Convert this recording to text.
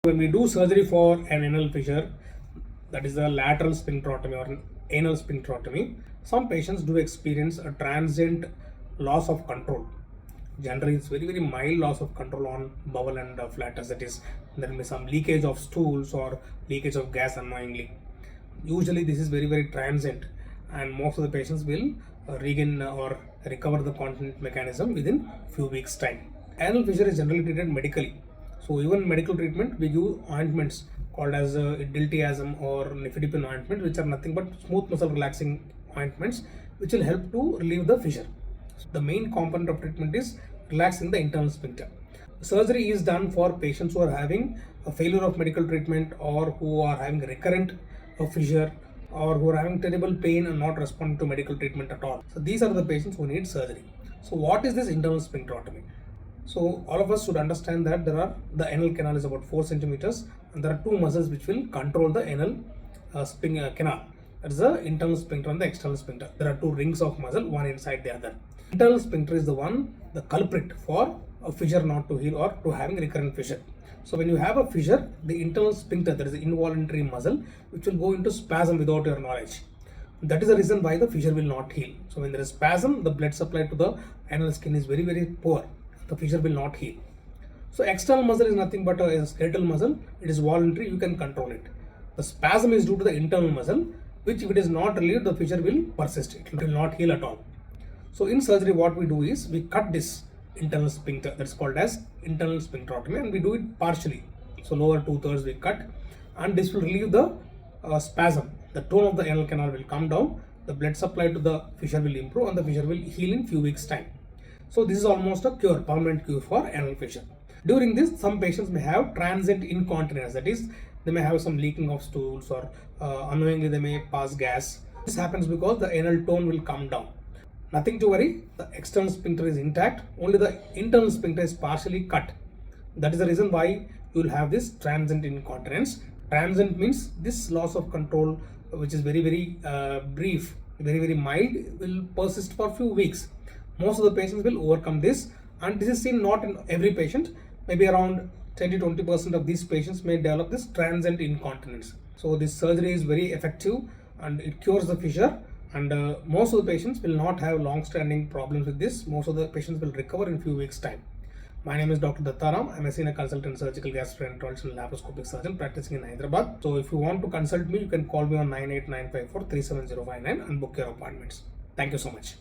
When we do surgery for an anal fissure, that is the lateral sphincterotomy or anal sphincterotomy, some patients do experience a transient loss of control. Generally, it's very mild loss of control on bowel and flatus. That is, there may be some leakage of stools or leakage of gas unknowingly. Usually, this is very transient, and most of the patients will regain or recover the continence mechanism within few weeks' time. Anal fissure is generally treated medically. So even medical treatment, we give ointments called as Diltiazem or nifedipine ointment, which are nothing but smooth muscle relaxing ointments, which will help to relieve the fissure. So the main component of treatment is relaxing the internal sphincter. Surgery is done for patients who are having a failure of medical treatment or who are having recurrent fissure or who are having terrible pain and not responding to medical treatment at all. So these are the patients who need surgery. So what is this internal sphincterotomy? So all of us should understand that the anal canal is about 4 centimeters, and there are two muscles which will control the anal canal. That is the internal sphincter and the external sphincter. There are two rings of muscle, one inside the other. Internal sphincter is the culprit for a fissure not to heal or to having recurrent fissure. So when you have a fissure, the internal sphincter, that is the involuntary muscle, which will go into spasm without your knowledge. That is the reason why the fissure will not heal. So when there is spasm, the blood supply to the anal skin is very poor. The fissure will not heal. So external muscle is nothing but a skeletal muscle. It is voluntary, you can control it. The spasm is due to the internal muscle, which if it is not relieved, the fissure will persist. It will not heal at all. So in surgery, what we do is we cut this internal sphincter, that's called as internal sphincterotomy, and we do it partially. So lower 2/3 we cut, and this will relieve the spasm. The tone of the anal canal will come down, the blood supply to the fissure will improve, and the fissure will heal in few weeks' time. So this is almost a cure, permanent cure for anal fissure. During this, some patients may have transient incontinence, that is, they may have some leaking of stools or unknowingly they may pass gas. This happens because the anal tone will come down. Nothing to worry, the external sphincter is intact, only the internal sphincter is partially cut. That is the reason why you will have this transient incontinence. Transient means this loss of control, which is very brief, very mild, will persist for few weeks. Most of the patients will overcome this, and this is seen not in every patient. Maybe around 10 to 20% of these patients may develop this transient incontinence. So this surgery is very effective and it cures the fissure, and most of the patients will not have long-standing problems with this. Most of the patients will recover in few weeks' time. My name is Dr. Dattaram. I'm a senior consultant surgical gastroenterologist and laparoscopic surgeon practicing in Hyderabad. So if you want to consult me, you can call me on 98954 37059 and book your appointments. Thank you so much.